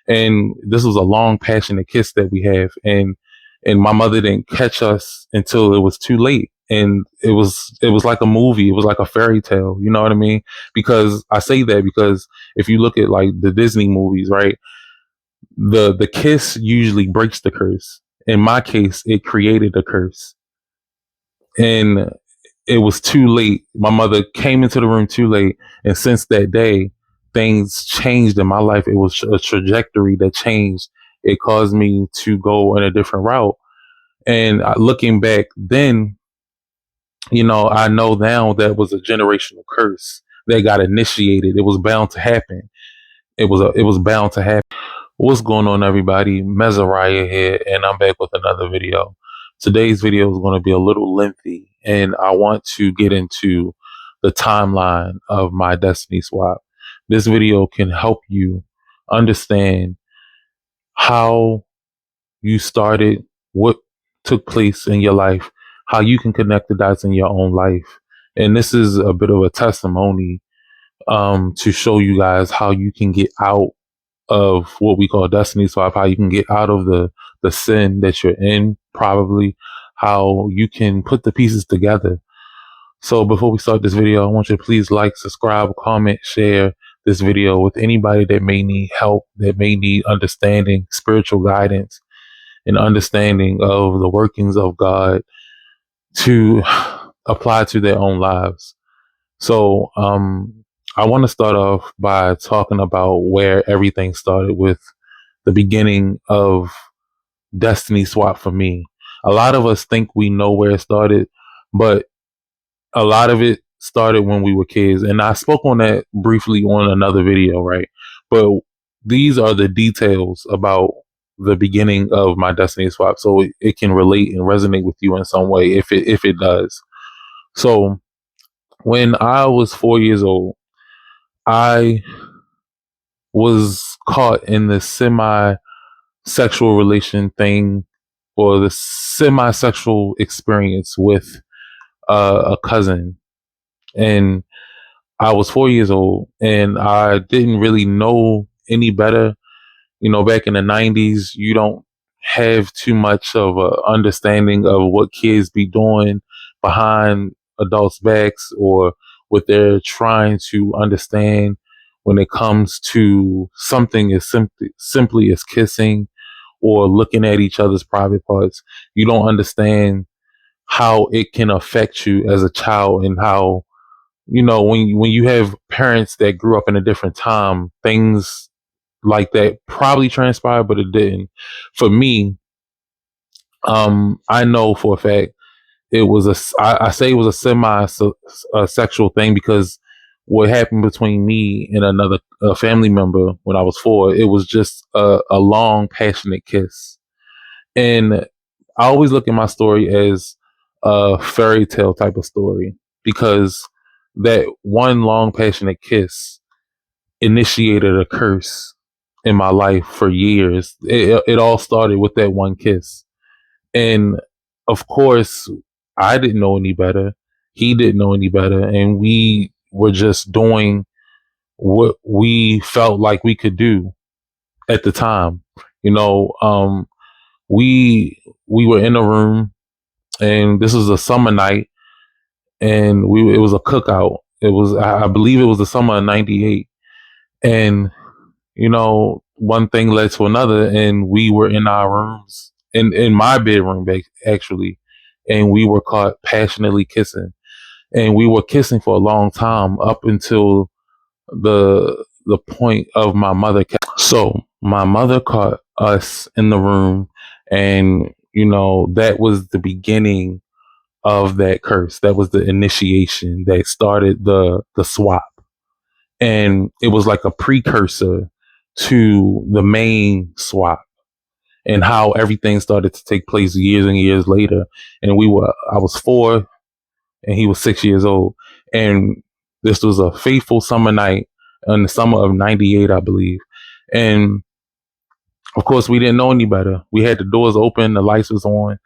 And this was a long, passionate kiss that we have. And my mother didn't catch us until it was too late. And it was like a movie. It was like a fairy tale. You know what I mean? Because I say that because if you look at like the Disney movies, right? The kiss usually breaks the curse. In my case, it created a curse. And it was too late. My mother came into the room too late. And since that day, things changed in my life. It was a trajectory that changed. It caused me to go in a different route. And looking back then, I know now that was a generational curse that got initiated. It was bound to happen. It was bound to happen. What's going on, everybody? Mezariah here, and I'm back with another video. Today's video is going to be a little lengthy, and I want to get into the timeline of my Destiny Swap. This video can help you understand how you started, what took place in your life, how you can connect the dots in your own life. And this is a bit of a testimony to show you guys how you can get out of what we call Destiny Swap, how you can get out of the sin that you're in, probably how you can put the pieces together. So before we start this video, I want you to please like, subscribe, comment, share this video with anybody that may need help, that may need understanding, spiritual guidance, and understanding of the workings of God to apply to their own lives. So I want to start off by talking about where everything started with the beginning of Destiny Swap for me. A lot of us think we know where it started, but a lot of it started when we were kids. And I spoke on that briefly on another video, right? But these are the details about the beginning of my Destiny Swap, so it can relate and resonate with you in some way if it does. So when I was 4 years old, I was caught in this semi-sexual relation thing, or the semi-sexual experience with a cousin. And I was 4 years old, and I didn't really know any better. Back in the 90s, you don't have too much of a understanding of what kids be doing behind adults' backs, or what they're trying to understand when it comes to something as simply as kissing or looking at each other's private parts. You don't understand how it can affect you as a child, and how, when you have parents that grew up in a different time, things like that probably transpired, but it didn't. For me, I know for a fact it was I say it was a sexual thing, because what happened between me and another family member when I was 4, it was just a long, passionate kiss. And I always look at my story as a fairy tale type of story, because that one long, passionate kiss initiated a curse in my life for years. It all started with that one kiss. And of course, I didn't know any better. He didn't know any better. And we were just doing what we felt like we could do at the time. You know, we were in a room, and this was a summer night, and it was a cookout. It was, I believe it was the summer of '98. And, one thing led to another, and we were in our rooms, in my bedroom, actually, and we were caught passionately kissing. And we were kissing for a long time, up until the point of my mother. So my mother caught us in the room, and, that was the beginning of that curse. That was the initiation that started the swap. And it was like a precursor to the main swap, and how everything started to take place years and years later. And I was 4 and he was 6 years old. And this was a fateful summer night in the summer of '98, I believe. And of course, we didn't know any better. We had the doors open, the lights was on.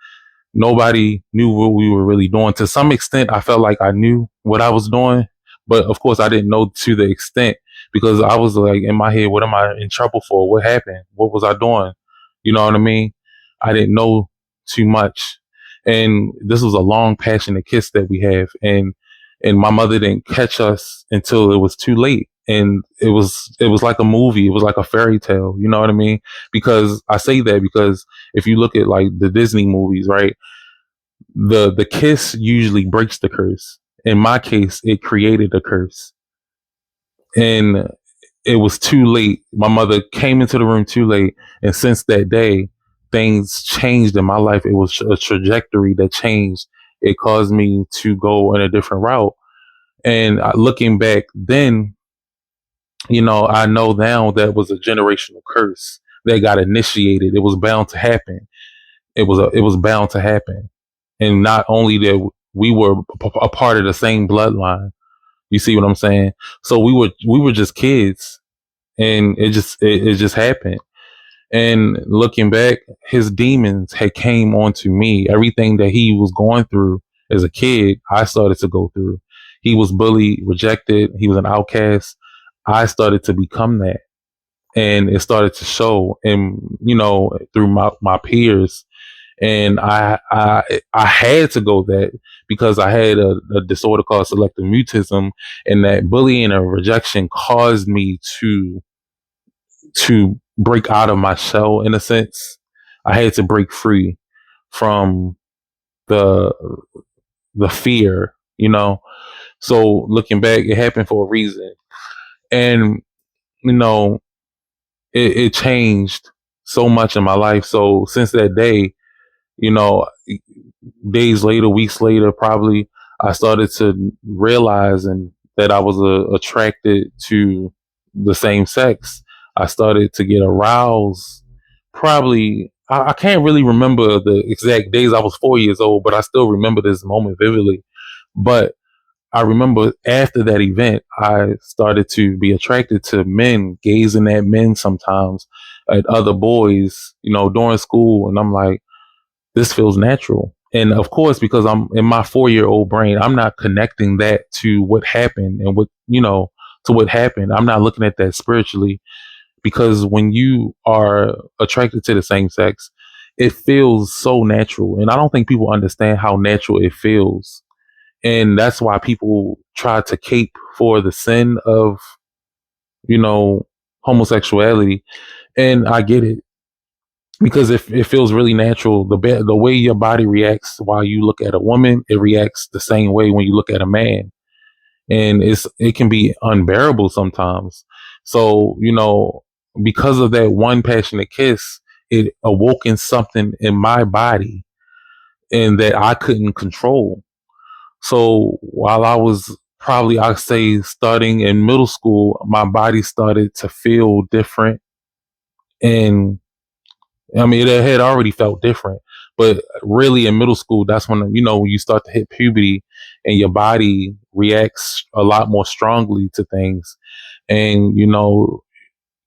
Nobody knew what we were really doing. To some extent, I felt like I knew what I was doing, but of course I didn't know to the extent, because I was like in my head, what am I in trouble for? What happened? What was I doing? You know what I mean? I didn't know too much. And this was a long, passionate kiss that we have. And my mother didn't catch us until it was too late. And it was like a movie. It was like a fairy tale. You know what I mean? Because I say that because if you look at like the Disney movies, right? The kiss usually breaks the curse. In my case, it created a curse. And it was too late. My mother came into the room too late. And since that day, things changed in my life. It was a trajectory that changed. It caused me to go in a different route. And looking back then, I know now that was a generational curse that got initiated. It was bound to happen. It was bound to happen. And not only that we were a part of the same bloodline. You see what I'm saying? So we were just kids, and it just happened. And looking back, his demons had came onto me. Everything that he was going through as a kid, I started to go through. He was bullied, rejected. He was an outcast. I started to become that, and it started to show, and through my peers. And I had to go that because I had a disorder called selective mutism, and that bullying and rejection caused me to break out of my shell in a sense. I had to break free from the the fear, So looking back, it happened for a reason. And you know, it changed so much in my life. So since that day, you know, days later, weeks later, probably I started to realize and that I was attracted to the same sex. I started to get aroused. Probably, I can't really remember the exact days. I was 4 years old, but I still remember this moment vividly. But I remember after that event, I started to be attracted to men, gazing at men sometimes, at other boys, during school. And I'm like, this feels natural. And of course, because I'm in my 4-year-old brain, I'm not connecting that to what happened and to what happened. I'm not looking at that spiritually, because when you are attracted to the same sex, it feels so natural. And I don't think people understand how natural it feels. And that's why people try to cape for the sin of, you know, homosexuality. And I get it, because if it feels really natural, the way your body reacts while you look at a woman, it reacts the same way when you look at a man, and it can be unbearable sometimes. So because of that one passionate kiss, it awoken something in my body, and that I couldn't control. So while I was probably, I'd say, starting in middle school, my body started to feel different. And I mean, it had already felt different, but really in middle school, that's when you start to hit puberty, and your body reacts a lot more strongly to things. And,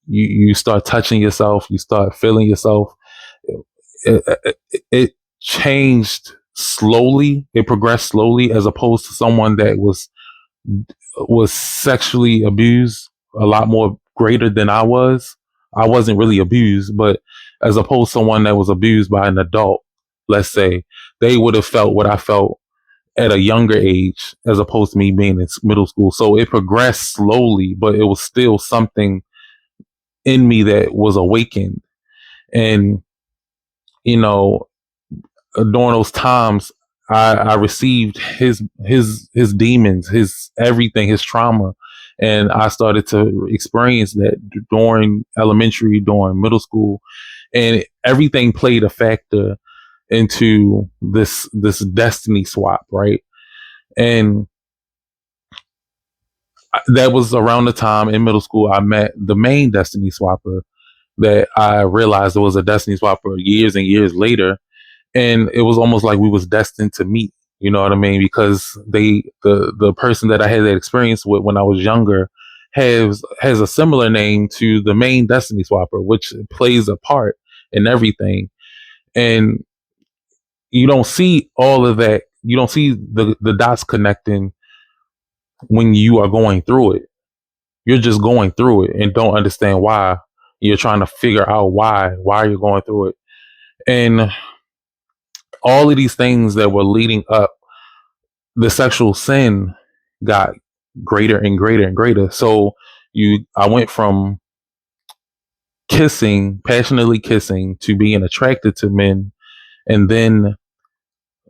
you start touching yourself, you start feeling yourself. It changed slowly. It progressed slowly, as opposed to someone that was sexually abused a lot more greater than I was. I wasn't really abused, but as opposed to someone that was abused by an adult, let's say, they would have felt what I felt at a younger age, as opposed to me being in middle school. So it progressed slowly, but it was still something in me that was awakened. And, you know, during those times, I received his demons, his everything, his trauma, and I started to experience that during elementary, during middle school, and everything played a factor into this destiny swap, right? And that was around the time in middle school I met the main destiny swapper, that I realized it was a destiny swapper years and years later. And it was almost like we was destined to meet. You know what I mean? Because the person that I had that experience with when I was younger has a similar name to the main Destiny Swapper, which plays a part in everything. And you don't see all of that. You don't see the dots connecting when you are going through it. you're just going through it and don't understand why. You're trying to figure out why you're going through it. And all of these things that were leading up, the sexual sin got greater and greater and greater. So I went from kissing, passionately kissing, to being attracted to men, and then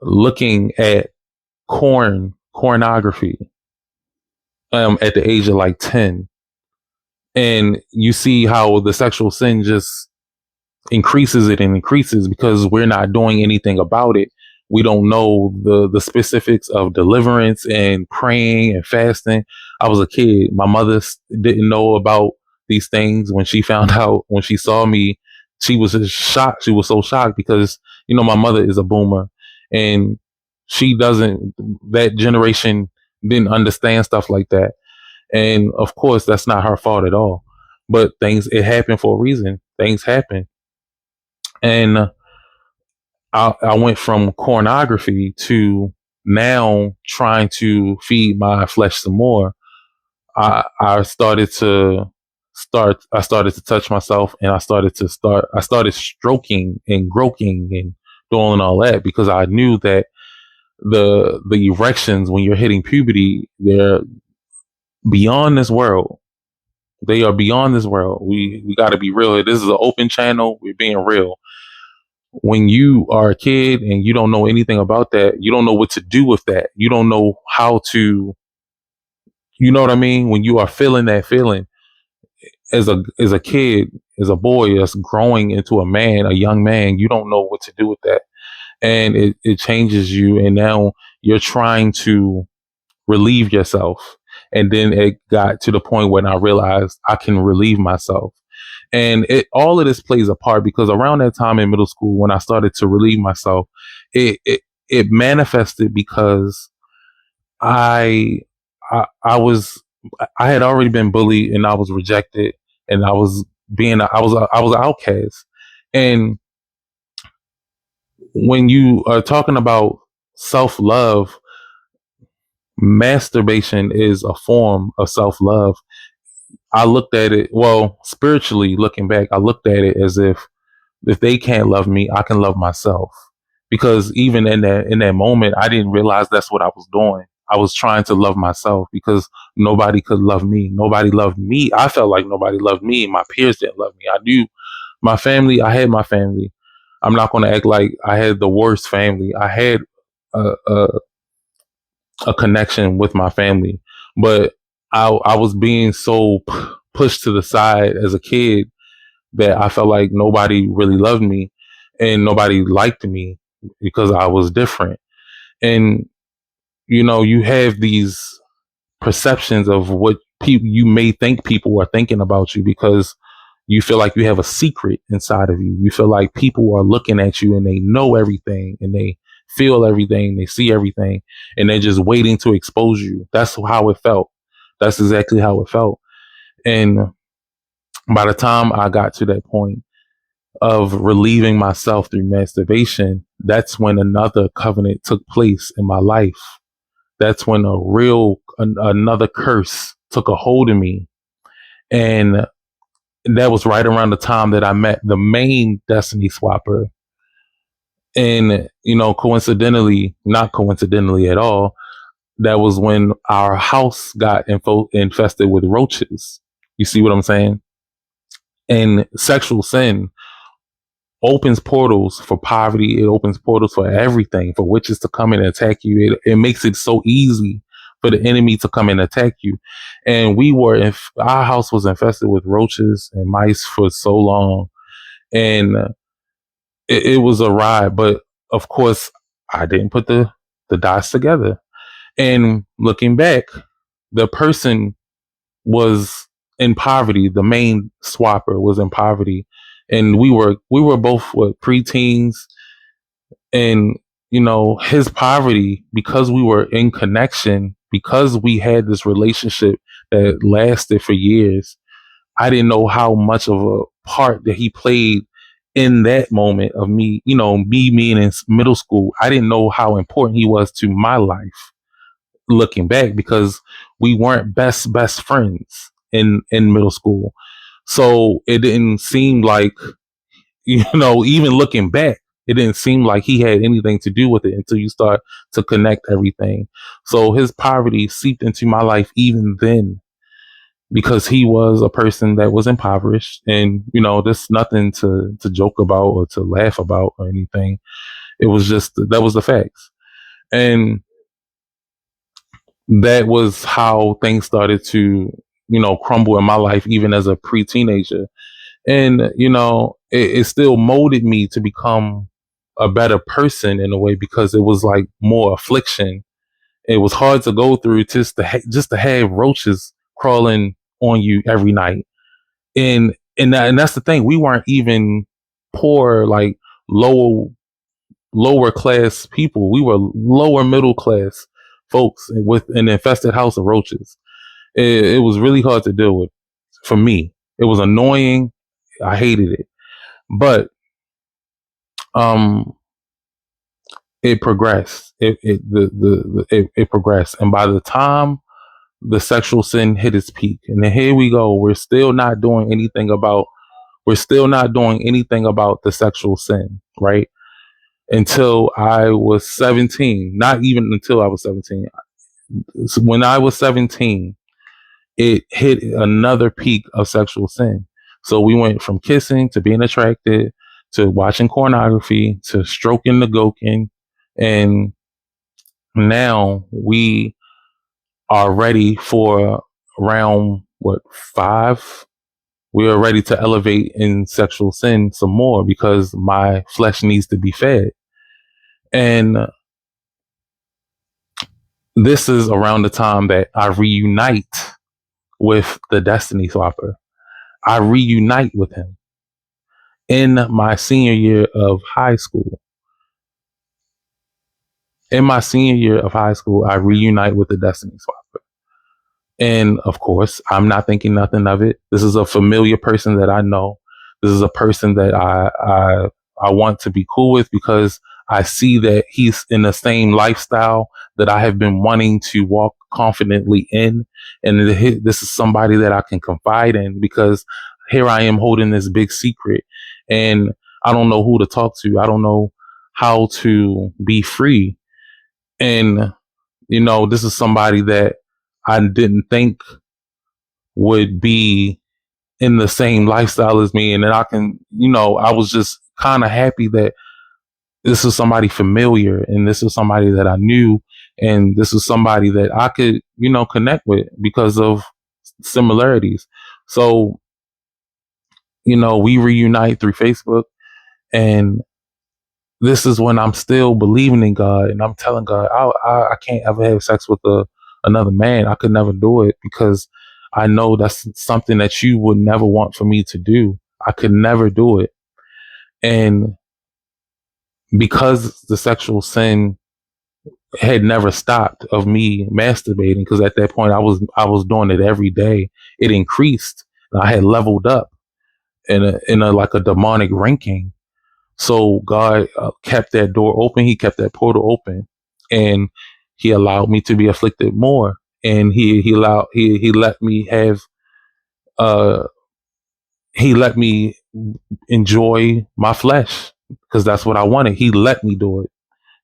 looking at pornography at the age of like 10. And you see how the sexual sin just increases it and increases because we're not doing anything about it. We don't know the specifics of deliverance and praying and fasting. I was a kid. My mother didn't know about these things. When she found out, when she saw me, she was just shocked. She was so shocked because, my mother is a boomer, and that generation didn't understand stuff like that. And of course, that's not her fault at all. But it happened for a reason. Things happen. And I went from pornography to now trying to feed my flesh some more. I started to touch myself, and I started stroking and groking and doing all that because I knew that the erections when you're hitting puberty, they're beyond this world. They are beyond this world. We got to be real. This is an open channel. We're being real. When you are a kid and you don't know anything about that, you don't know what to do with that. You don't know how to, you know what I mean? When you are feeling that feeling as a kid, as a boy that's growing into a man, a young man, you don't know what to do with that. And it changes you. And now you're trying to relieve yourself. And then it got to the point when I realized I can relieve myself. And all of this plays a part because around that time in middle school, when I started to relieve myself, it manifested because I, I had already been bullied and I was rejected, and I was I was an outcast. And when you are talking about self love, masturbation is a form of self love. I looked at it, well, spiritually looking back, I looked at it as if they can't love me, I can love myself. Because even in that moment, I didn't realize that's what I was doing. I was trying to love myself because nobody could love me. Nobody loved me. I felt like nobody loved me. My peers didn't love me. I knew my family. I had my family. I'm not going to act like I had the worst family. I had a, a, a connection with my family, but I was being so pushed to the side as a kid that I felt like nobody really loved me and nobody liked me because I was different. And, you have these perceptions of what you may think people are thinking about you because you feel like you have a secret inside of you. You feel like people are looking at you and they know everything and they feel everything, they see everything, and they're just waiting to expose you. That's how it felt. That's exactly how it felt. And by the time I got to that point of relieving myself through masturbation, that's when another covenant took place in my life. That's when another curse took a hold of me. And that was right around the time that I met the main Destiny Swapper. And, coincidentally, not coincidentally at all, that was when our house got infested with roaches. You see what I'm saying? And sexual sin opens portals for poverty. It opens portals for everything, for witches to come and attack you. It makes it so easy for the enemy to come and attack you. And our house was infested with roaches and mice for so long. And it was a ride, but of course I didn't put the dots together. And looking back, the person was in poverty. The main swapper was in poverty, and we were both preteens. And his poverty, because we were in connection, because we had this relationship that lasted for years. I didn't know how much of a part that he played in that moment of me, me being in middle school. I didn't know how important he was to my life looking back because we weren't best friends. in middle school. So it didn't seem like, even looking back, it didn't seem like he had anything to do with it until you start to connect everything. So his poverty seeped into my life even then, because he was a person that was impoverished. And, there's nothing to joke about or to laugh about or anything. It was just, that was the facts. And that was how things started to, crumble in my life, even as a pre-teenager. And, it still molded me to become a better person in a way, because it was like more affliction. It was hard to go through, just to have roaches crawling on you every night. And that's the thing. We weren't even poor, like lower class people. We were lower middle class folks with an infested house of roaches. It was really hard to deal with for me. It was annoying. I hated it, but um, it progressed. It progressed, and by the time the sexual sin hit its peak, and then here we go. We're still not doing anything about the sexual sin, right? Until I was 17. Not even until I was 17. So when I was 17, it hit another peak of sexual sin. So we went from kissing to being attracted to watching pornography to stroking the gokin. And now we are ready for round, what, 5? We are ready to elevate in sexual sin some more, because my flesh needs to be fed. And this is around the time that I reunite with the Destiny Swapper. I reunite with him in my senior year of high school. In my senior year of high school, I reunite with the Destiny Swapper. And of course, I'm not thinking nothing of it. This is a familiar person that I know. This is a person that I want to be cool with, because I see that he's in the same lifestyle that I have been wanting to walk confidently in. And this is somebody that I can confide in, because here I am holding this big secret, and I don't know who to talk to. I don't know how to be free. And, this is somebody that I didn't think would be in the same lifestyle as me. And then I was just kind of happy that this is somebody familiar, and this is somebody that I knew, and this is somebody that I could, connect with because of similarities. So, we reunite through Facebook, and this is when I'm still believing in God, and I'm telling God, I can't ever have sex with another man. I could never do it, because I know that's something that you would never want for me to do. I could never do it. And because the sexual sin had never stopped of me masturbating, because at that point I was doing it every day. It increased. And I had leveled up in a like a demonic ranking. So God kept that door open. He kept that portal open, and He allowed me to be afflicted more. And He let me have uh He let me enjoy my flesh, because that's what I wanted. He let me do it.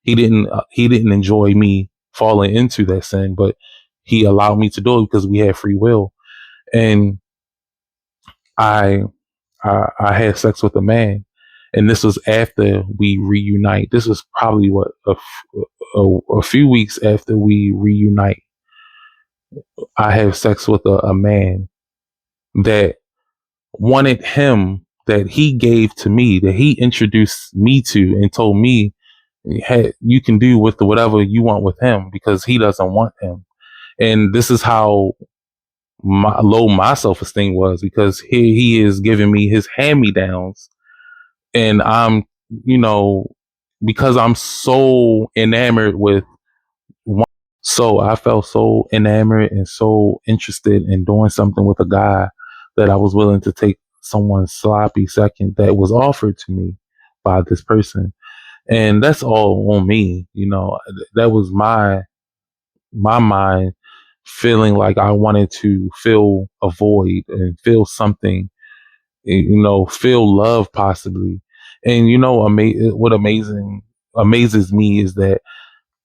He didn't enjoy me falling into that sin, but He allowed me to do it because we had free will. And I I had sex with a man, and this was after we reunite. This was probably a few weeks after we reunite. I have sex with a man that wanted him, that he gave to me, that he introduced me to, and told me, hey, you can do with whatever you want with him, because he doesn't want him. And this is how low my self-esteem was, because here he is giving me his hand-me-downs, and I'm, you know, because I'm so enamored with one. So I felt so enamored and so interested in doing something with a guy, that I was willing to take someone's sloppy second that was offered to me by this person. And that's all on me. That was my mind feeling like I wanted to fill a void and feel something, feel love possibly. And what amazes me is that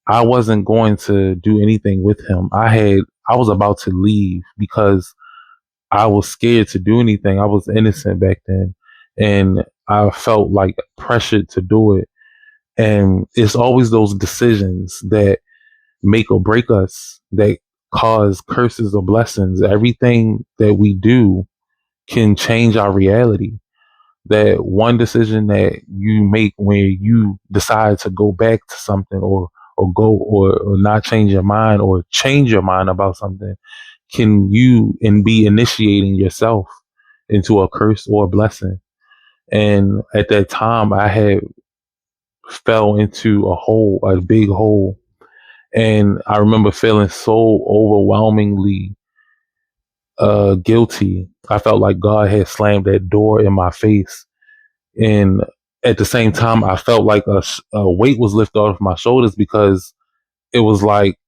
I wasn't going to do anything with him. I was about to leave because I was scared to do anything. I was innocent back then, and I felt like pressured to do it. And it's always those decisions that make or break us, that cause curses or blessings. Everything that we do can change our reality. That one decision that you make when you decide to go back to something, or not change your mind, or change your mind about something, can you and be initiating yourself into a curse or a blessing. And at that time I had fell into a big hole. And I remember feeling so overwhelmingly guilty. I felt like God had slammed that door in my face. And at the same time, I felt like a weight was lifted off my shoulders, because it was like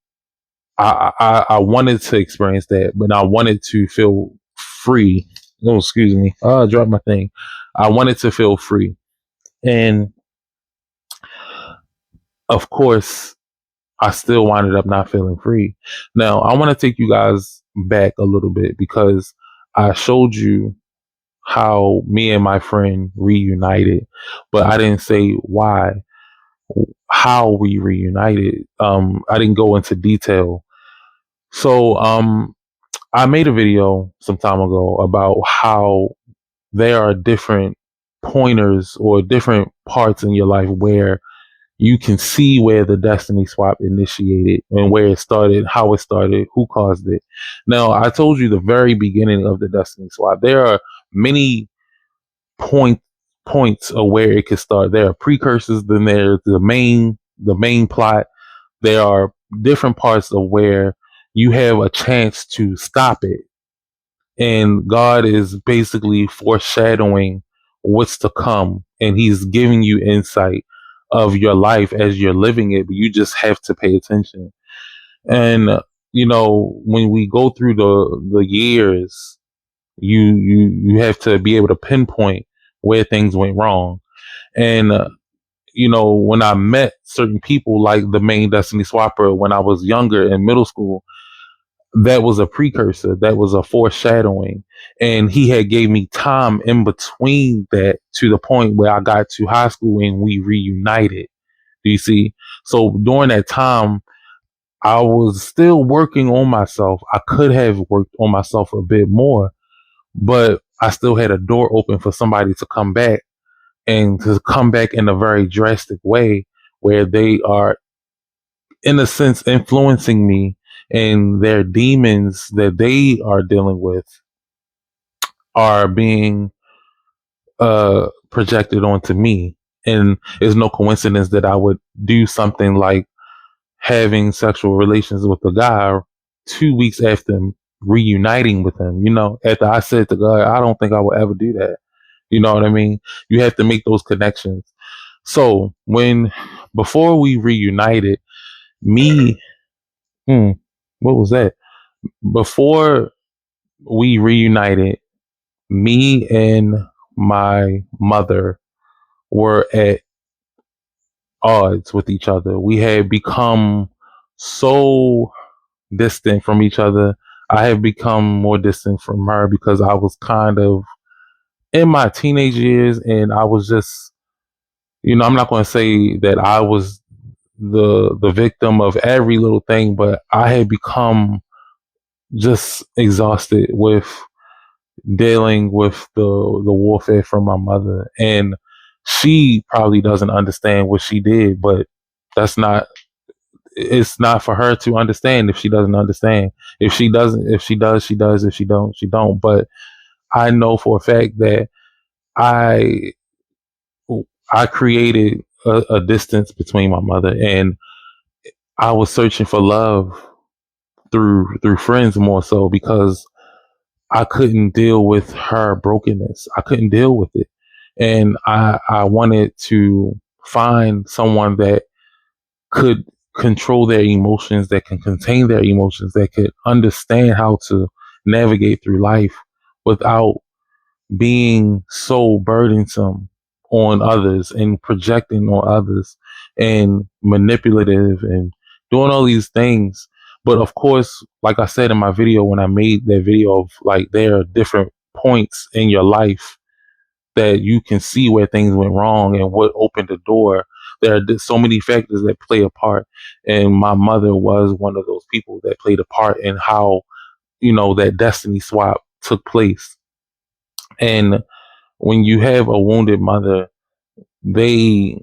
I wanted to experience that, but I wanted to feel free. Oh, excuse me. I dropped my thing. I wanted to feel free. And of course, I still winded up not feeling free. Now, I want to take you guys back a little bit, because I showed you how me and my friend reunited, but I didn't say why, how we reunited. I didn't go into detail. So, I made a video some time ago about how there are different pointers or different parts in your life where you can see where the destiny swap initiated and where it started, how it started, who caused it. Now, I told you the very beginning of the destiny swap. There are many point points of where it could start. There are precursors, then there's the main plot. There are different parts of where you have a chance to stop it. And God is basically foreshadowing what's to come, and he's giving you insight of your life as you're living it, but you just have to pay attention. And when we go through the years, you have to be able to pinpoint where things went wrong. And when I met certain people like the main Destiny Swapper when I was younger in middle school, that was a precursor, that was a foreshadowing. And he had gave me time in between that, to the point where I got to high school and we reunited. Do you see? So during that time, I was still working on myself. I could have worked on myself a bit more, but I still had a door open for somebody to come back, and to come back in a very drastic way, where they are, in a sense, influencing me, and their demons that they are dealing with are being projected onto me. And it's no coincidence that I would do something like having sexual relations with a guy 2 weeks after reuniting with him. After I said to God, I don't think I will ever do that. You know what I mean? You have to make those connections. So before we reunited, me, what was that? Before we reunited, me and my mother were at odds with each other. We had become so distant from each other. I have become more distant from her because I was kind of in my teenage years, and I was just, I'm not going to say that I was the victim of every little thing, but I had become just exhausted with dealing with the warfare from my mother. And she probably doesn't understand what she did, but that's not it's not for her to understand if she doesn't understand. If she doesn't, if she does, she does. If she don't, she don't. But I know for a fact that I I created a distance between my mother, and I was searching for love through friends more so, because I couldn't deal with her brokenness. I couldn't deal with it. And I wanted to find someone that could control their emotions, that can contain their emotions, that could understand how to navigate through life without being so burdensome on others and projecting on others and manipulative and doing all these things. But of course, like I said in my video, when I made that video of like, there are different points in your life that you can see where things went wrong and what opened the door. There are so many factors that play a part. And my mother was one of those people that played a part in how, that destiny swap took place. And when you have a wounded mother, they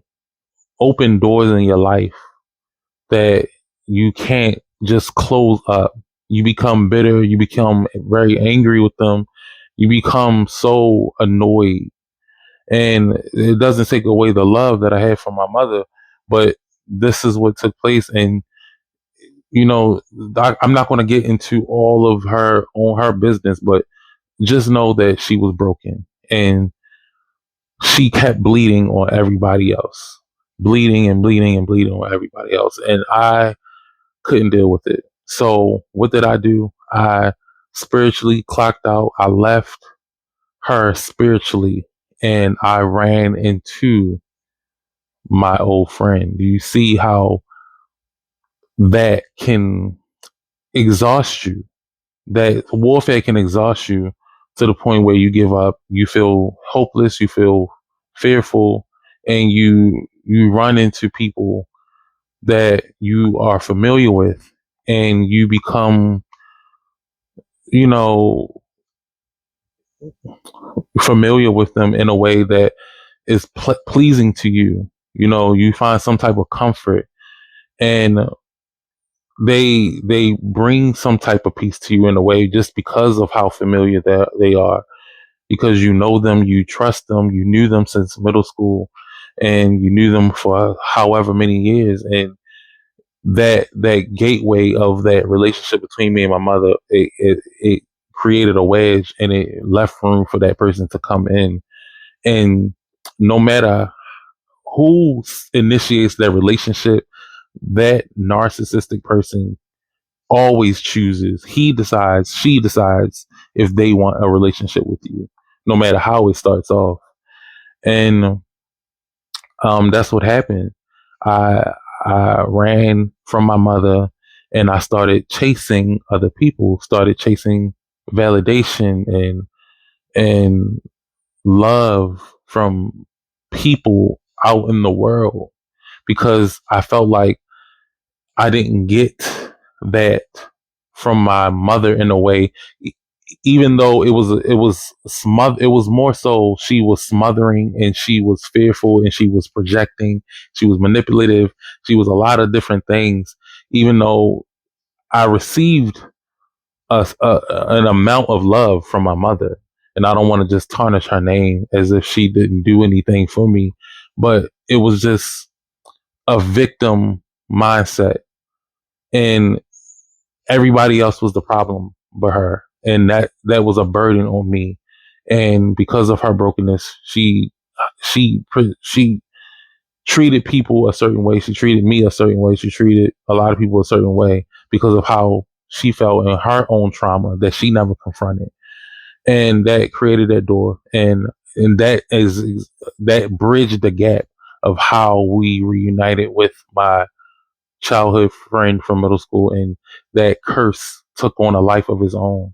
open doors in your life that you can't just close up. You become bitter. You become very angry with them. You become so annoyed. And it doesn't take away the love that I had from my mother, but this is what took place. And, I'm not going to get into all of her business, but just know that she was broken and she kept bleeding on everybody else, bleeding and bleeding and bleeding on everybody else. And I couldn't deal with it. So what did I do? I spiritually clocked out. I left her spiritually and I ran into my old friend. Do you see how that can exhaust you? That warfare can exhaust you to the point where you give up, you feel hopeless, you feel fearful, and you run into people that you are familiar with, and you become, you know, familiar with them in a way that is pleasing to you. You find some type of comfort, and they bring some type of peace to you in a way just because of how familiar they are, because you know them, you trust them, you knew them since middle school, and you knew them for however many years. And that gateway of that relationship between me and my mother, it created a wedge, and it left room for that person to come in. And no matter who initiates that relationship, that narcissistic person always chooses, he decides, she decides if they want a relationship with you, no matter how it starts off. And that's what happened. I ran from my mother, and I started chasing other people, started chasing validation and love from people out in the world, because I felt like I didn't get that from my mother in a way, even though it was more so she was smothering, and she was fearful, and she was projecting, she was manipulative, she was a lot of different things. Even though I received an amount of love from my mother, and I don't want to just tarnish her name as if she didn't do anything for me, but it was just a victim mindset, and everybody else was the problem but her, and that was a burden on me. And because of her brokenness, she treated people a certain way, she treated me a certain way, she treated a lot of people a certain way because of how she felt in her own trauma that she never confronted. And that created that door, and that bridged the gap of how we reunited with my childhood friend from middle school, and that curse took on a life of his own.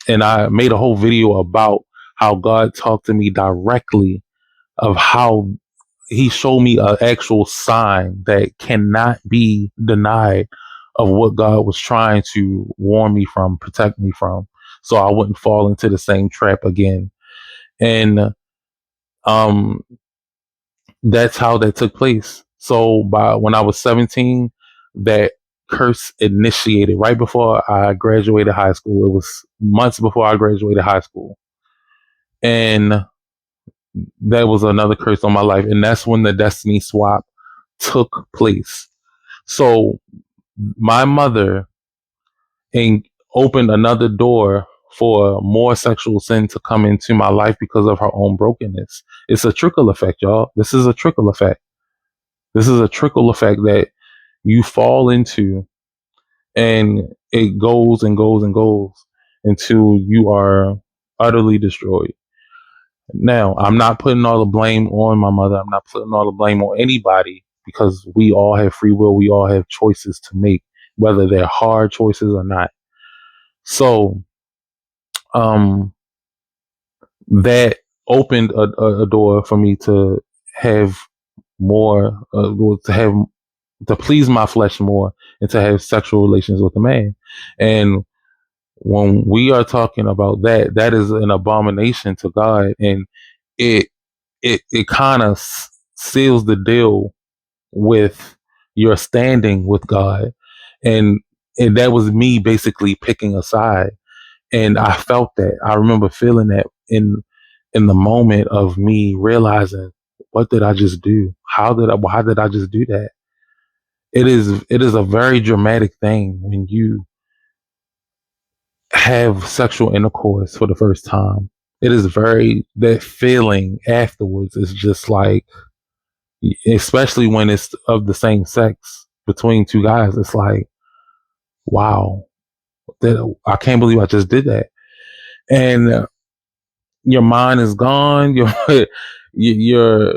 And I made a whole video about how God talked to me directly, of how he showed me an actual sign that cannot be denied of what God was trying to warn me from, protect me from, so I wouldn't fall into the same trap again. And um that's how that took place. So by when I was 17, that curse initiated right before I graduated high school. It was months before I graduated high school. And that was another curse on my life. And that's when the destiny swap took place. So my mother opened another door for more sexual sin to come into my life because of her own brokenness. It's a trickle effect, y'all. This is a trickle effect. This is a trickle effect that you fall into, and it goes and goes and goes until you are utterly destroyed. Now, I'm not putting all the blame on my mother. I'm not putting all the blame on anybody, because we all have free will. We all have choices to make, whether they're hard choices or not. So, um, that opened a door for me to have more, to please my flesh more, and to have sexual relations with a man. And when we are talking about that, that is an abomination to God, and it it kind of seals the deal with your standing with God, and that was me basically picking a side, and I felt that. I remember feeling that in the moment of me realizing, what did I just do? Why did I just do that? It is a very dramatic thing when you have sexual intercourse for the first time. It is very, that feeling afterwards is just like, especially when it's of the same sex between two guys, it's like, wow, I can't believe I just did that. And your mind is gone. Your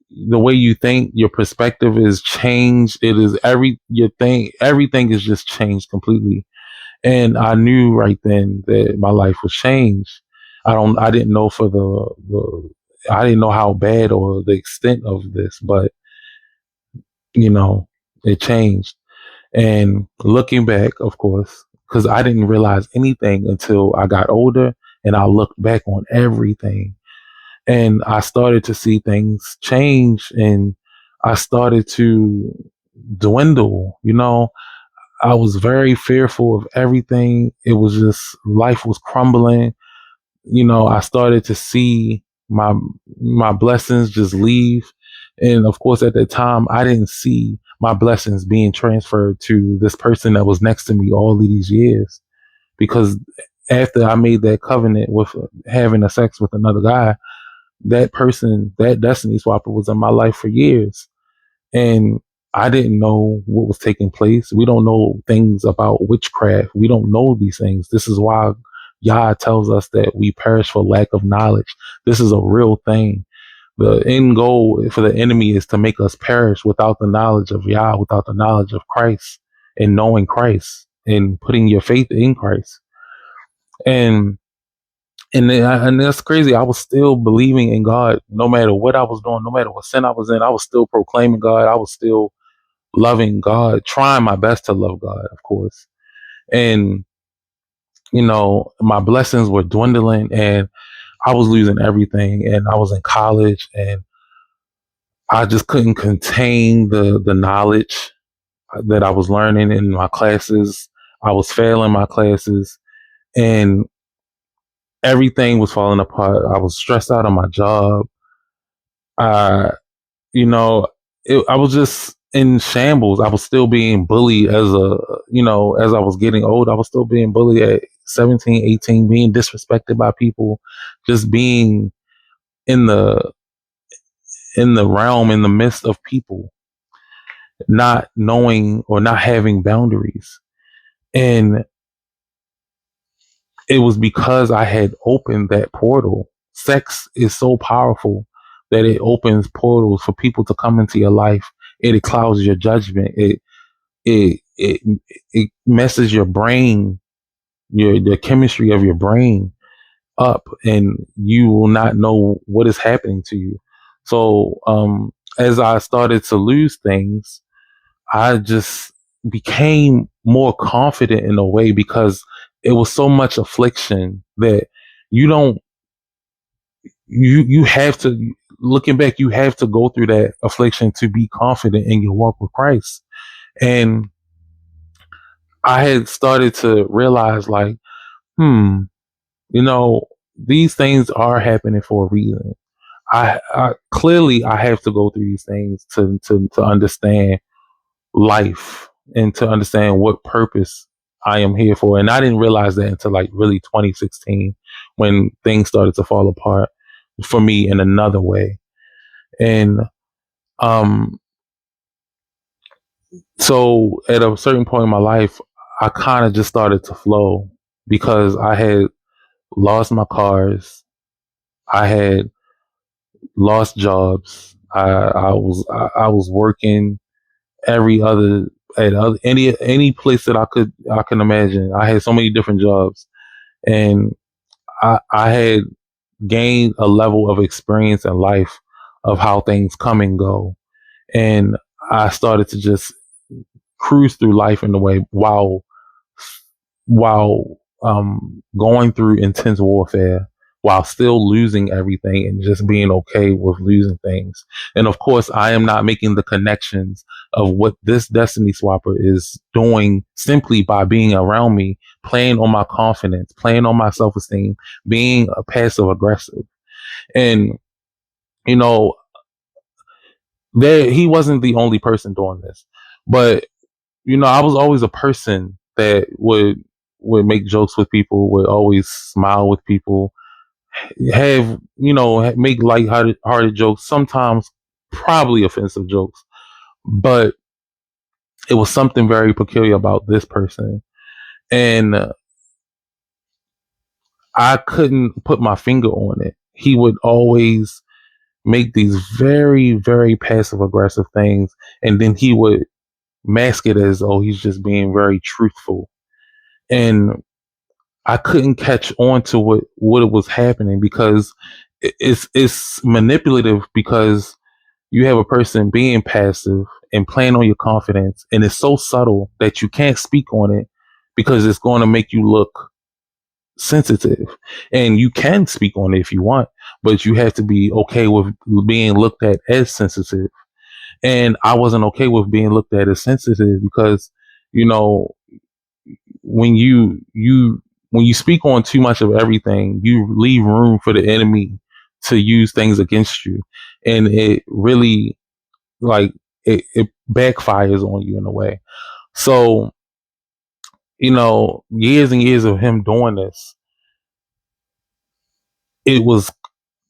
the way you think, your perspective is changed. It is everything is just changed completely. And I knew right then that my life was changed. I didn't know I didn't know how bad or the extent of this, but you know, it changed. And looking back, of course, because I didn't realize anything until I got older and I looked back on everything, and I started to see things change, and I started to dwindle. I was very fearful of everything. It was just, life was crumbling. I started to see my blessings just leave. And of course, at that time, I didn't see my blessings being transferred to this person that was next to me all of these years. Because after I made that covenant with having a sex with another guy, that person, that destiny swapper, was in my life for years. And I didn't know what was taking place. We don't know things about witchcraft. We don't know these things. This is why Yah tells us that we perish for lack of knowledge. This is a real thing. The end goal for the enemy is to make us perish without the knowledge of Yah, without the knowledge of Christ, and knowing Christ and putting your faith in Christ. And and that's crazy. I was still believing in God, no matter what I was doing, no matter what sin I was in. I was still proclaiming God. I was still loving God, trying my best to love God, of course. And my blessings were dwindling, and I was losing everything. And I was in college, and I just couldn't contain the knowledge that I was learning in my classes. I was failing my classes, and everything was falling apart. I was stressed out on my job. I, you know, I was just in shambles. I was still being bullied as I was getting old. I was still being bullied at 17, 18, being disrespected by people, just being in the realm, in the midst of people, not knowing or not having boundaries. And it was because I had opened that portal. Sex is so powerful that it opens portals for people to come into your life. It clouds your judgment. It messes your brain, the chemistry of your brain up, and you will not know what is happening to you. So as I started to lose things, I just became more confident in a way, because it was so much affliction that you don't you have to, looking back, you have to go through that affliction to be confident in your walk with Christ. And I had started to realize, like, hmm, you know, these things are happening for a reason. I clearly I have to go through these things to understand life, and to understand what purpose I am here for. And I didn't realize that until like really 2016, when things started to fall apart for me in another way. And um So at a certain point in my life, I kind of just started to flow because I had lost my cars. I had lost jobs. I was working every other at other, any place that I can imagine. I had so many different jobs, and I had gained a level of experience in life of how things come and go, and I started to just cruise through life in a way while going through intense warfare, while still losing everything and just being okay with losing things. And of course, I am not making the connections of what this Destiny Swapper is doing simply by being around me, playing on my confidence, playing on my self esteem, being a passive aggressive. And, you know, he wasn't the only person doing this, but I was always a person that would make jokes with people, would always smile with people, have make light-hearted jokes, sometimes probably offensive jokes, but it was something very peculiar about this person, and I couldn't put my finger on it. He would always make these very, very passive aggressive things, and then he would mask it as, oh, he's just being very truthful. And I couldn't catch on to what was happening because it's manipulative, because you have a person being passive and playing on your confidence, and it's so subtle that you can't speak on it because it's going to make you look sensitive. And you can speak on it if you want, but you have to be okay with being looked at as sensitive. And I wasn't okay with being looked at as sensitive because, you know, when you speak on too much of everything, you leave room for the enemy to use things against you, and it really, like, it backfires on you in a way. So, years and years of him doing this, it was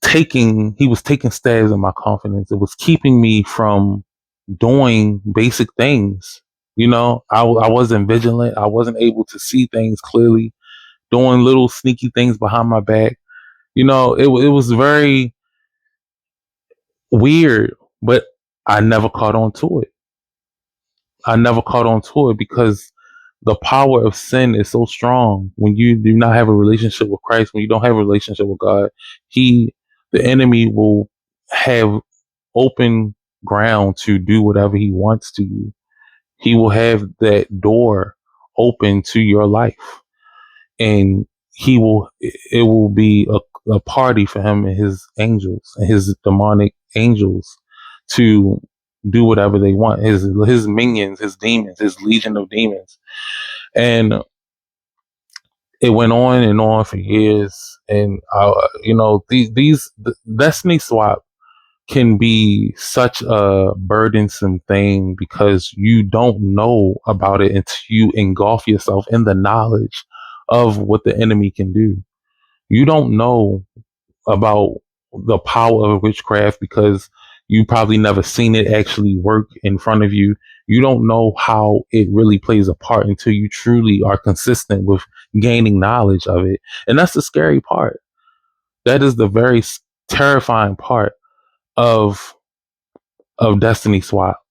he was taking stabs at my confidence. It was keeping me from doing basic things. I wasn't vigilant. I wasn't able to see things clearly, doing little sneaky things behind my back. It was very weird, but I never caught on to it. I never caught on to it because the power of sin is so strong when you do not have a relationship with Christ, when you don't have a relationship with God. The enemy will have open ground to do whatever he wants to you. He will have that door open to your life, and it will be a party for him and his angels and his demonic angels to do whatever they want. His minions, his demons, his legion of demons. And it went on and on for years. And the Destiny Swap can be such a burdensome thing because you don't know about it until you engulf yourself in the knowledge of what the enemy can do. You don't know about the power of witchcraft because you probably never seen it actually work in front of you. You don't know how it really plays a part until you truly are consistent with gaining knowledge of it. And that's the scary part. That is the very terrifying part of Destiny Swap,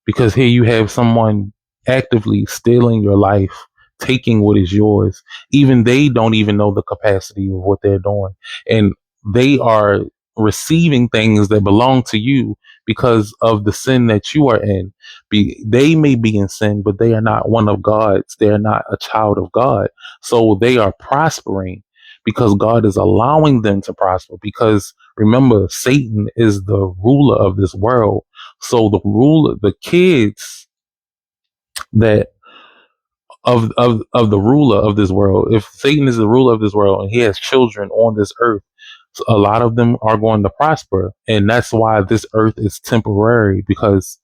because here you have someone actively stealing your life, taking what is yours. Even they don't even know the capacity of what they're doing, and they are receiving things that belong to you because of the sin that you are in. They may be in sin, but they are not one of God's. They are not a child of God, so they are prospering because God is allowing them to prosper. Because remember, Satan is the ruler of this world, so the kids that of the ruler of this world, if Satan is the ruler of this world and he has children on this earth, so a lot of them are going to prosper. And that's why this earth is temporary, because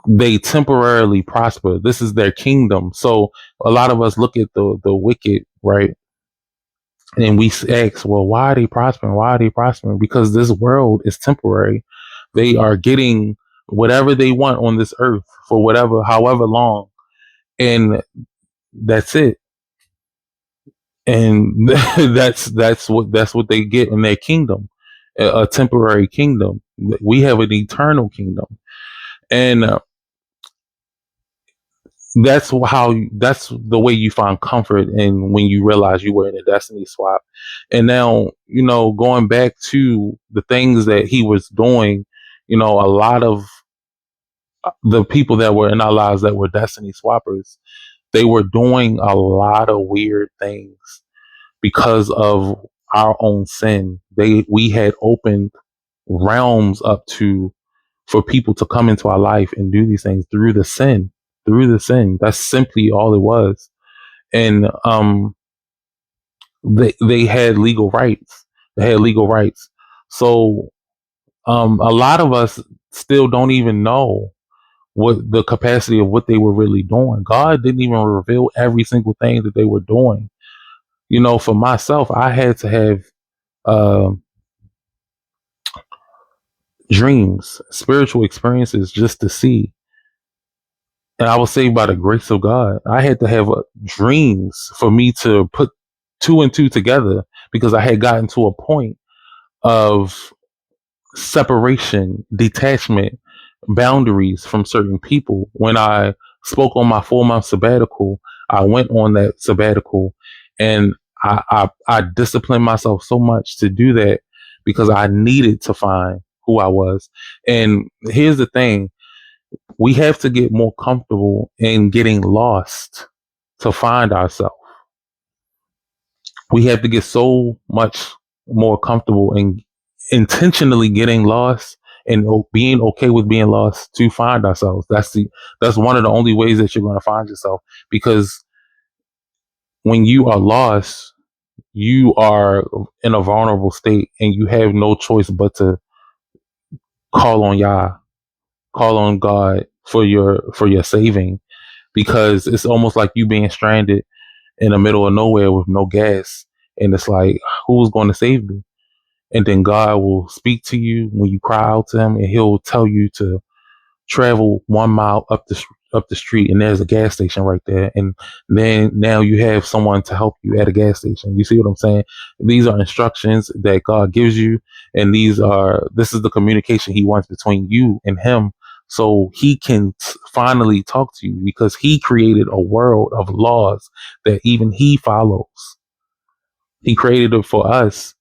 they temporarily prosper. This is their kingdom. So a lot of us look at the wicked, right? And we ask, well, why are they prospering? Why are they prospering? Because this world is temporary. They are getting whatever they want on this earth for however long, and that's it. And that's what they get in their kingdom, a temporary kingdom. We have an eternal kingdom, and that's the way you find comfort in when you realize you were in a destiny swap. And now, going back to the things that he was doing, a lot of the people that were in our lives that were destiny swappers, they were doing a lot of weird things because of our own sin. We had opened realms up to for people to come into our life and do these things through the sin. Through the sin. That's simply all it was. And they had legal rights. They had legal rights. So a lot of us still don't even know what the capacity of what they were really doing. God didn't even reveal every single thing that they were doing. For myself, I had to have uh, dreams, spiritual experiences just to see. And I was saved by the grace of God. I had to have dreams for me to put two and two together because I had gotten to a point of separation, detachment, boundaries from certain people. When I spoke on my 4-month sabbatical, I went on that sabbatical and I disciplined myself so much to do that because I needed to find who I was. And here's the thing, we have to get more comfortable in getting lost to find ourselves. We have to get so much more comfortable in intentionally getting lost and being okay with being lost to find ourselves. That's one of the only ways that you're going to find yourself, because when you are lost, you are in a vulnerable state and you have no choice but to call on Yah, call on God for your saving, because it's almost like you being stranded in the middle of nowhere with no gas. And it's like, who's going to save me? And then God will speak to you when you cry out to him, and he'll tell you to travel 1 mile up the street, and there's a gas station right there. And then now you have someone to help you at a gas station. You see what I'm saying? These are instructions that God gives you, and this is the communication he wants between you and him, so he can finally talk to you, because he created a world of laws that even he follows. He created it for us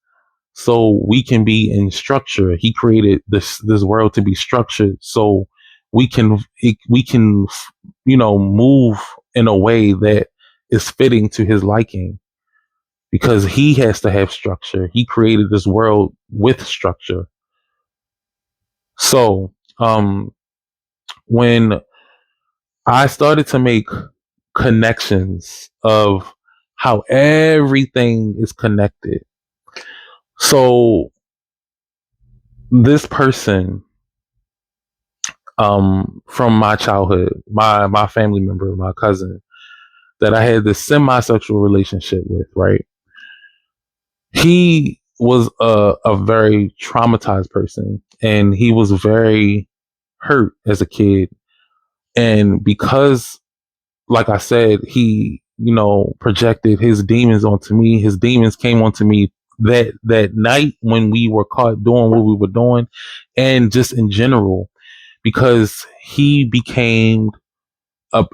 so we can be in structure. He created this world to be structured so we can move in a way that is fitting to his liking, because he has to have structure. He created this world with structure. So when I started to make connections of how everything is connected, so this person from my childhood, my family member, my cousin, that I had this semi-sexual relationship with, right? He was a very traumatized person, and he was very hurt as a kid. And because, like I said, he, projected his demons onto me. His demons came onto me that night when we were caught doing what we were doing, and just in general, because he became a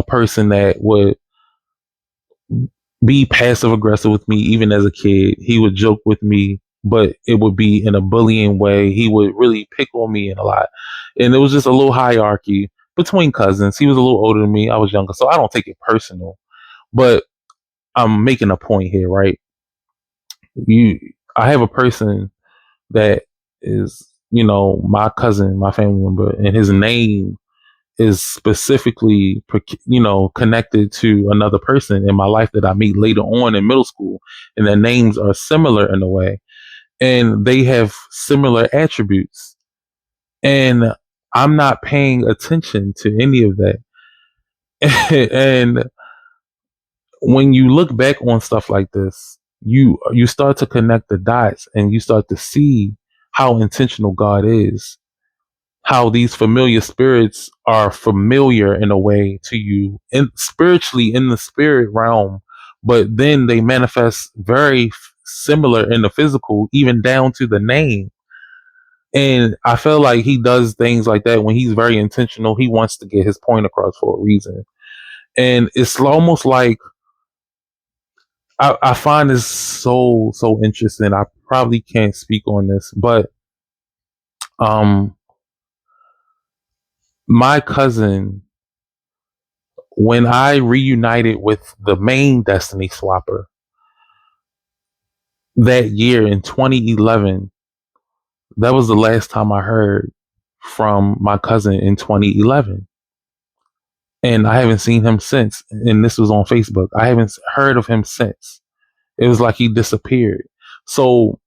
person that would be passive aggressive with me. Even as a kid, he would joke with me, but it would be in a bullying way. He would really pick on me and a lot, and it was just a little hierarchy between cousins. He was a little older than me, I was younger, so I don't take it personal. But I'm making a point here, right? I have a person that is, my cousin, my family member, and his name is specifically, connected to another person in my life that I meet later on in middle school, and their names are similar in a way, and they have similar attributes, and I'm not paying attention to any of that. And when you look back on stuff like this, you start to connect the dots, and you start to see how intentional God is, how these familiar spirits are familiar in a way to you and spiritually in the spirit realm, but then they manifest very similar in the physical, even down to the name. And I feel like he does things like that when he's very intentional. He wants to get his point across for a reason. And it's almost like I find this so interesting. I probably can't speak on this, but um my cousin, when I reunited with the main Destiny Swapper that year in 2011, that was the last time I heard from my cousin in 2011. And I haven't seen him since. And this was on Facebook. I haven't heard of him since. It was like he disappeared. So,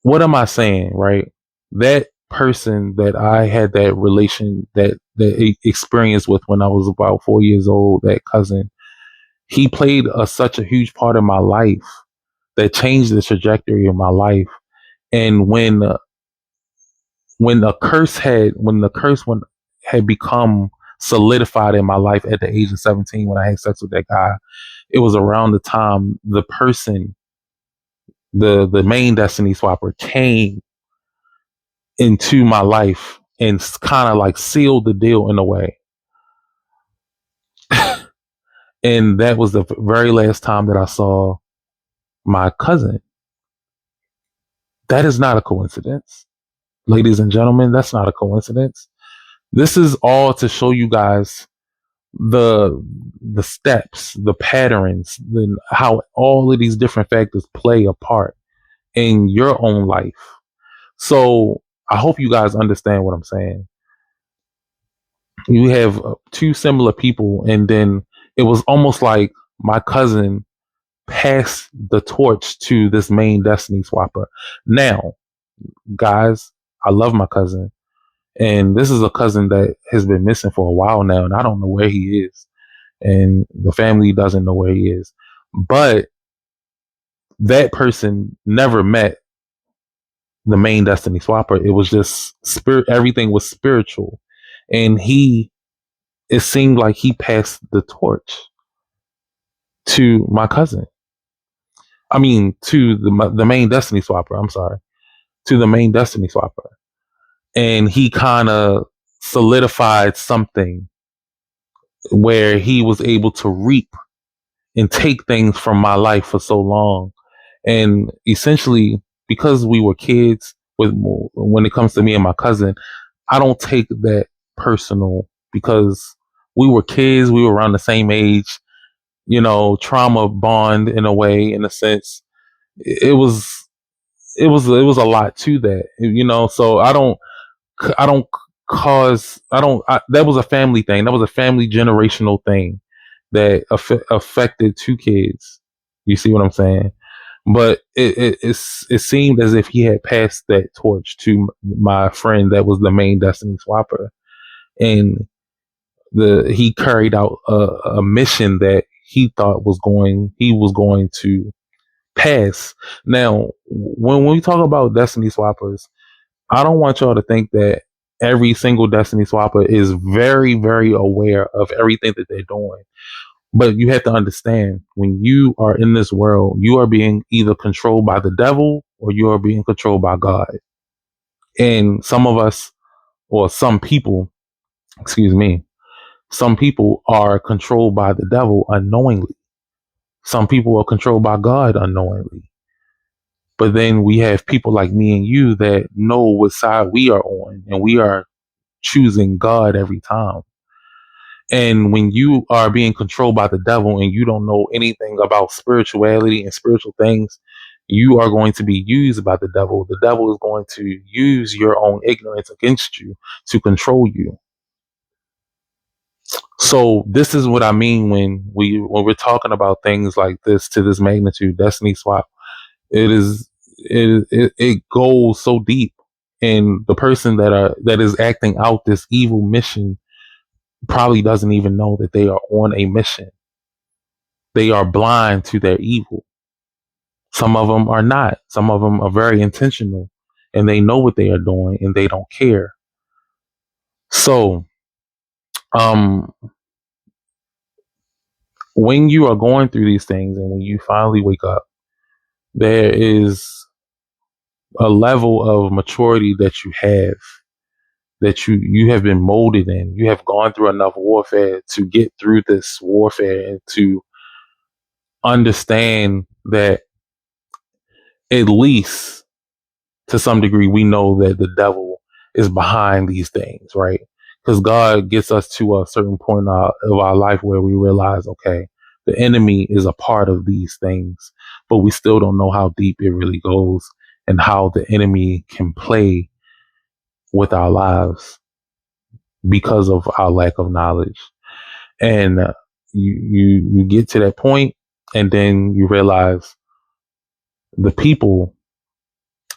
what am I saying, right? That person that I had that relation, that experience with when I was about 4 years old, that cousin, he played such a huge part of my life that changed the trajectory of my life. And when the curse one had become solidified in my life at the age of 17 when I had sex with that guy, it was around the time the person, the main Destiny Swapper, came into my life and kind of like sealed the deal in a way. And that was the very last time that I saw my cousin. That is not a coincidence. Ladies and gentlemen, that's not a coincidence. This is all to show you guys the steps, the patterns, how all of these different factors play a part in your own life. So I hope you guys understand what I'm saying. You have two similar people, and then it was almost like my cousin passed the torch to this main Destiny Swapper. Now, guys, I love my cousin. And this is a cousin that has been missing for a while now, and I don't know where he is. And the family doesn't know where he is. But that person never met the main Destiny Swapper. It was just spirit, everything was spiritual. And it seemed like he passed the torch to my cousin. I mean, to the main Destiny Swapper. I'm sorry, to the main Destiny Swapper. And he kind of solidified something where he was able to reap and take things from my life for so long. And essentially, because we were kids, when it comes to me and my cousin, I don't take that personal because we were kids, we were around the same age, trauma bond in a way, in a sense. It was a lot to that, so I don't that was a family thing. That was a family generational thing that affected two kids. You see what I'm saying? But it seemed as if he had passed that torch to my friend that was the main Destiny Swapper, and he carried out a mission that he was going to pass. Now, when we talk about Destiny Swappers, I don't want y'all to think that every single Destiny Swapper is very, very aware of everything that they're doing. But you have to understand, when you are in this world, you are being either controlled by the devil or you are being controlled by God. And some of us, or some people, excuse me, some people are controlled by the devil unknowingly. Some people are controlled by God unknowingly. But then we have people like me and you that know what side we are on, and we are choosing God every time. And when you are being controlled by the devil and you don't know anything about spirituality and spiritual things, you are going to be used by the devil. The devil is going to use your own ignorance against you to control you. So this is what I mean when we're talking about things like this to this magnitude, Destiny Swap. It goes so deep, and the person that is acting out this evil mission probably doesn't even know that they are on a mission. They are blind to their evil. Some of them are not. Some of them are very intentional, and they know what they are doing and they don't care. So, um, when you are going through these things and when you finally wake up, there is a level of maturity that you have, that you have been molded in. You have gone through enough warfare to get through this warfare and to understand that, at least to some degree, we know that the devil is behind these things, right? Because God gets us to a certain point of our life where we realize, okay, the enemy is a part of these things, but we still don't know how deep it really goes and how the enemy can play with our lives because of our lack of knowledge. And you get to that point, and then you realize the people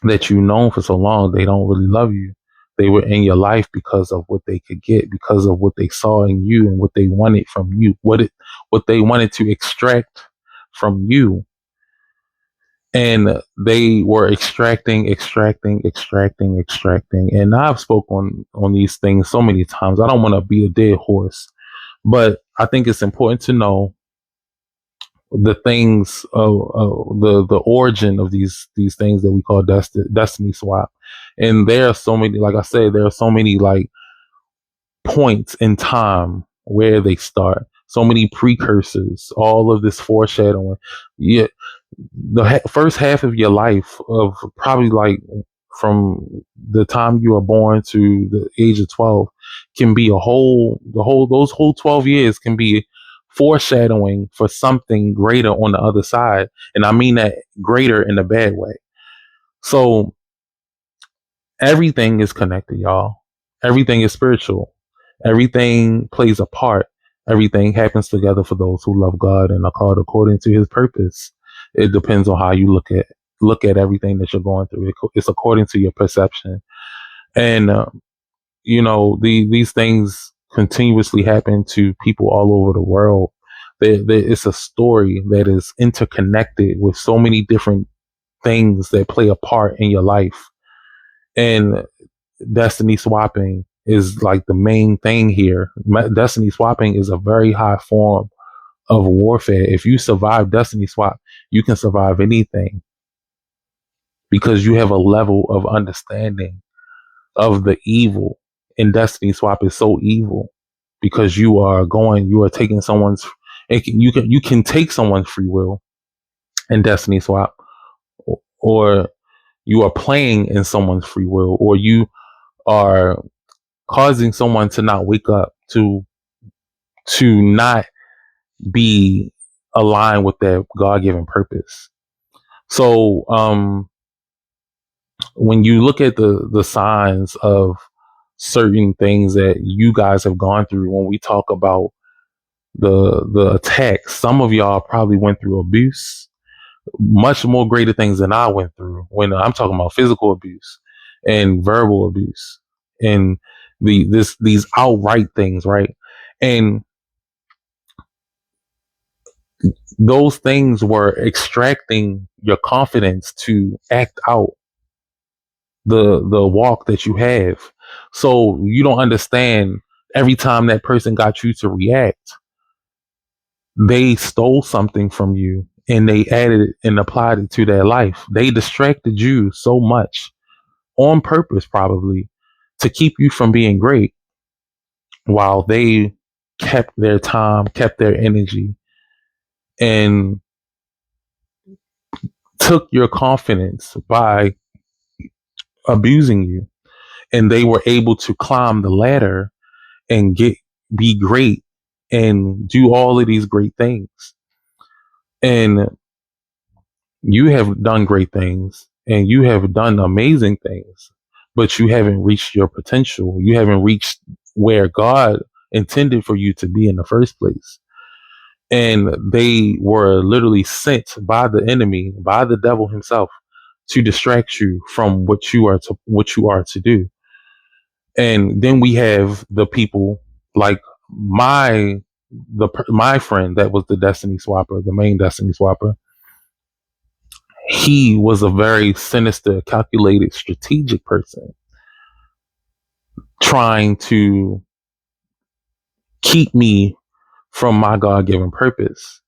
that you've known for so long, they don't really love you. They were in your life because of what they could get, because of what they saw in you and what they wanted from you, what they wanted to extract from you. And they were extracting. And I've spoken on these things so many times. I don't want to be a dead horse, but I think it's important to know the things of the origin of these things that we call destiny swap. And there are so many, like I said, there are so many like points in time where they start, so many precursors, all of this foreshadowing. Yeah, the first half of your life, of probably like from the time you are born to the age of 12, can be those whole 12 years can be foreshadowing for something greater on the other side. And I mean that greater in a bad way. So everything is connected, y'all. Everything is spiritual. Everything plays a part. Everything happens together for those who love God and are called according to his purpose. It depends on how you look at everything that you're going through. It's according to your perception. And these things continuously happen to people all over the world. It's a story that is interconnected with so many different things that play a part in your life. And destiny swapping is like the main thing here. Destiny swapping is a very high form of warfare. If you survive destiny swap, you can survive anything because you have a level of understanding of the evil. And destiny swap is so evil because you are taking someone's. You can take someone's free will in destiny swap, or you are playing in someone's free will, or you are causing someone to not wake up, to not be aligned with their God-given purpose. So when you look at the signs of certain things that you guys have gone through, when we talk about the attacks, some of y'all probably went through abuse, much more greater things than I went through. When I'm talking about physical abuse and verbal abuse and these outright things, right? And those things were extracting your confidence to act out the walk that you have. So you don't understand, every time that person got you to react, they stole something from you and they added it and applied it to their life. They distracted you so much on purpose, probably to keep you from being great, while they kept their time, kept their energy, and took your confidence by abusing you. And they were able to climb the ladder and be great and do all of these great things. And you have done great things and you have done amazing things, but you haven't reached your potential. You haven't reached where God intended for you to be in the first place. And they were literally sent by the enemy, by the devil himself, to distract you from what you are to do. And then we have the people like my friend that was the destiny swapper, the main destiny swapper. He was a very sinister, calculated, strategic person. trying to keep me from my God-given purpose.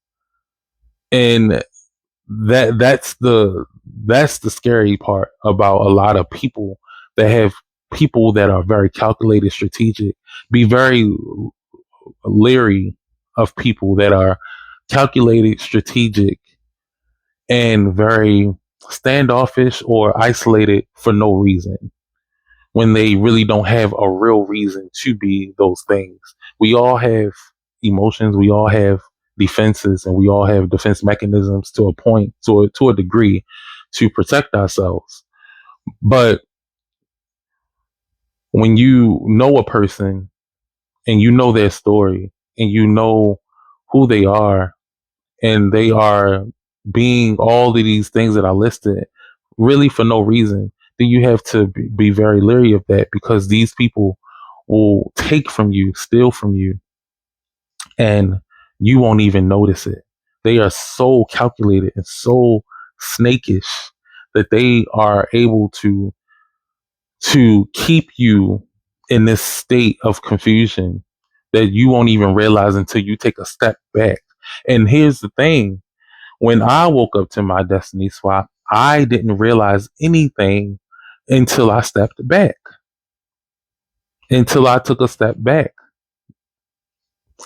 And that's the scary part about a lot of people that have people that are very calculated, strategic. Be very leery of people that are calculated, strategic, and very standoffish or isolated for no reason, when they really don't have a real reason to be those things. We all have emotions, we all have defenses, and we all have defense mechanisms to a point, to a degree, to protect ourselves. But when you know a person and you know their story and you know who they are, and they are being all of these things that I listed really for no reason, then you have to be very leery of that, because these people will take from you, steal from you, and you won't even notice it. They are so calculated and so snakish that they are able to keep you in this state of confusion that you won't even realize until you take a step back. And here's the thing: when I woke up to my destiny swap, I didn't realize anything until I stepped back, until I took a step back.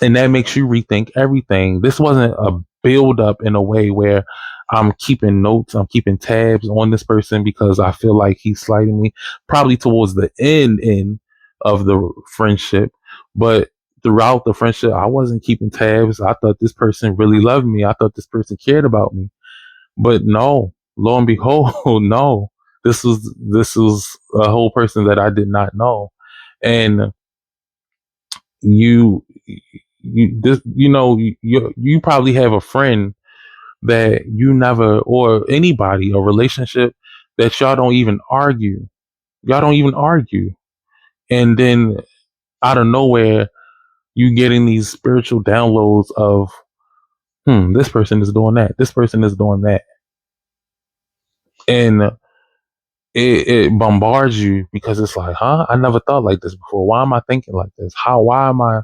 And that makes you rethink everything. This wasn't a build up in a way where I'm keeping notes, I'm keeping tabs on this person because I feel like he's slighting me. Probably towards the end of the friendship, but throughout the friendship, I wasn't keeping tabs. I thought this person really loved me. I thought this person cared about me. But no, lo and behold, no. This was a whole person that I did not know. And you you probably have a friend that you never, or anybody, a relationship that y'all don't even argue. Y'all don't even argue. And then out of nowhere, you getting these spiritual downloads of, this person is doing that. This person is doing that. And it bombards you because it's like, I never thought like this before. Why am I thinking like this? Why am I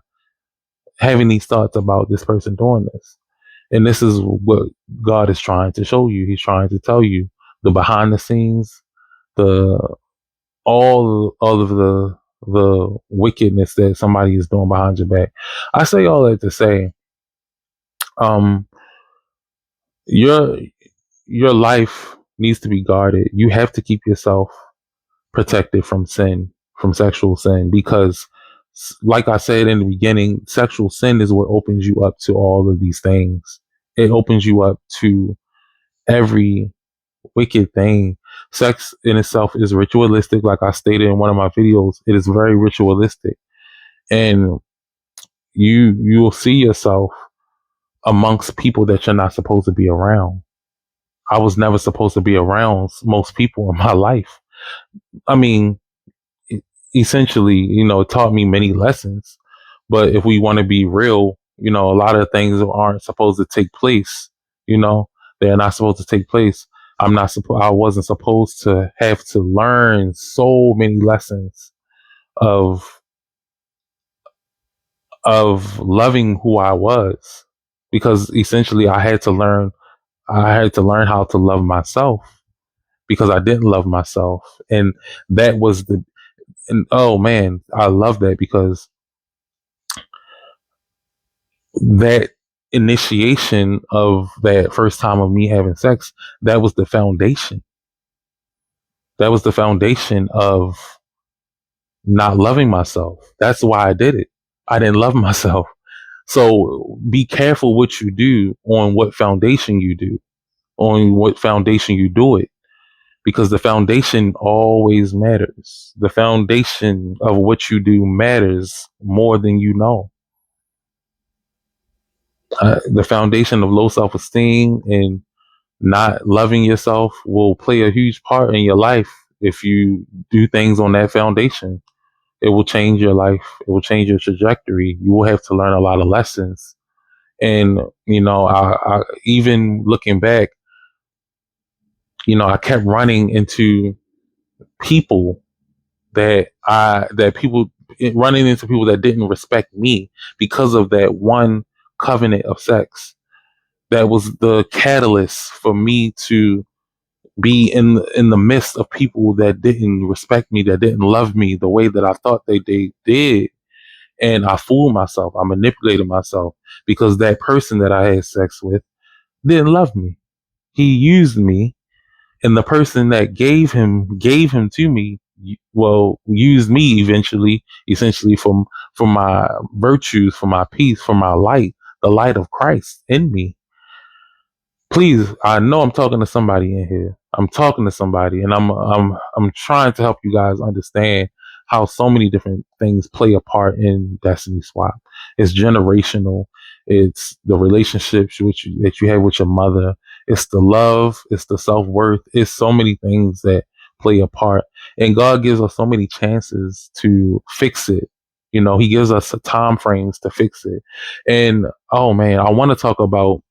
having these thoughts about this person doing this? And this is what God is trying to show you. He's trying to tell you the behind the scenes, the all of the wickedness that somebody is doing behind your back. I say all that to say, um, your your life needs to be guarded. You have to keep yourself protected from sin, from sexual sin, because like I said in the beginning, sexual sin is what opens you up to all of these things. It opens you up to every wicked thing. Sex in itself is ritualistic, like I stated in one of my videos. It is very ritualistic, and you will see yourself amongst people that you're not supposed to be around. I was never supposed to be around most people in my life. I mean, essentially, it taught me many lessons. But if we want to be real, a lot of things aren't supposed to take place. You know, they're not supposed to take place. I wasn't supposed to have to learn so many lessons of loving who I was, because essentially I had to learn how to love myself, because I didn't love myself. And that was and oh man, I love that, because that initiation of that first time of me having sex, that was the foundation. That was the foundation of not loving myself. That's why I did it. I didn't love myself. So be careful what you do, on what foundation you do, on what foundation you do it, because the foundation always matters. The foundation of what you do matters more than you know. The foundation of low self esteem and not loving yourself will play a huge part in your life. If you do things on that foundation, it will change your life. It will change your trajectory. You will have to learn a lot of lessons. And, I even looking back, I kept running into people that people running into people that didn't respect me because of that one covenant of sex. That was the catalyst for me to be in the midst of people that didn't respect me, that didn't love me the way that I thought they did. And I fooled myself. I manipulated myself because that person that I had sex with didn't love me. He used me, and the person that gave him to me, well, used me eventually, essentially for my virtues, for my peace, for my light, the light of Christ in me. Please, I know I'm talking to somebody in here. I'm talking to somebody, and I'm trying to help you guys understand how so many different things play a part in Destiny Swap. It's generational. It's the relationships that you have with your mother. It's the love. It's the self worth. It's so many things that play a part, and God gives us so many chances to fix it. You know, He gives us time frames to fix it. And oh man, I want to talk about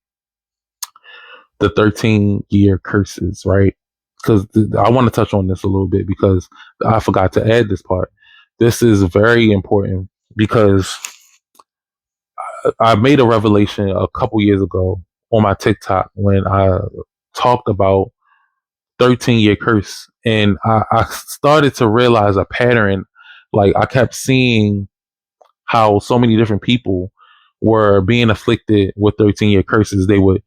the 13-year curses, right? Because I want to touch on this a little bit because I forgot to add this part. This is very important because I made a revelation a couple years ago on my TikTok when I talked about 13-year curse, and I started to realize a pattern. Like I kept seeing how so many different people were being afflicted with 13-year curses. They would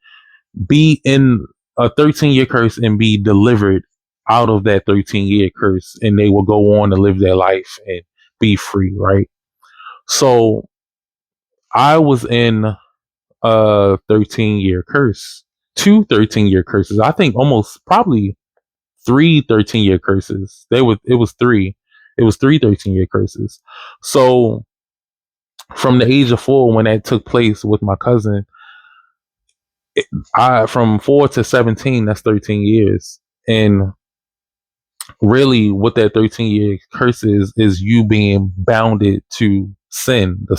be in a 13-year curse and be delivered out of that 13-year curse, and they will go on to live their life and be free, right? So I was in a 13-year curse, two 13-year curses. I think almost probably three 13-year curses. It was three. It was three 13-year curses. So from the age of 4, when that took place with my cousin, I from 4 to 17, that's 13 years. And really what that 13-year curse is you being bounded to sin, the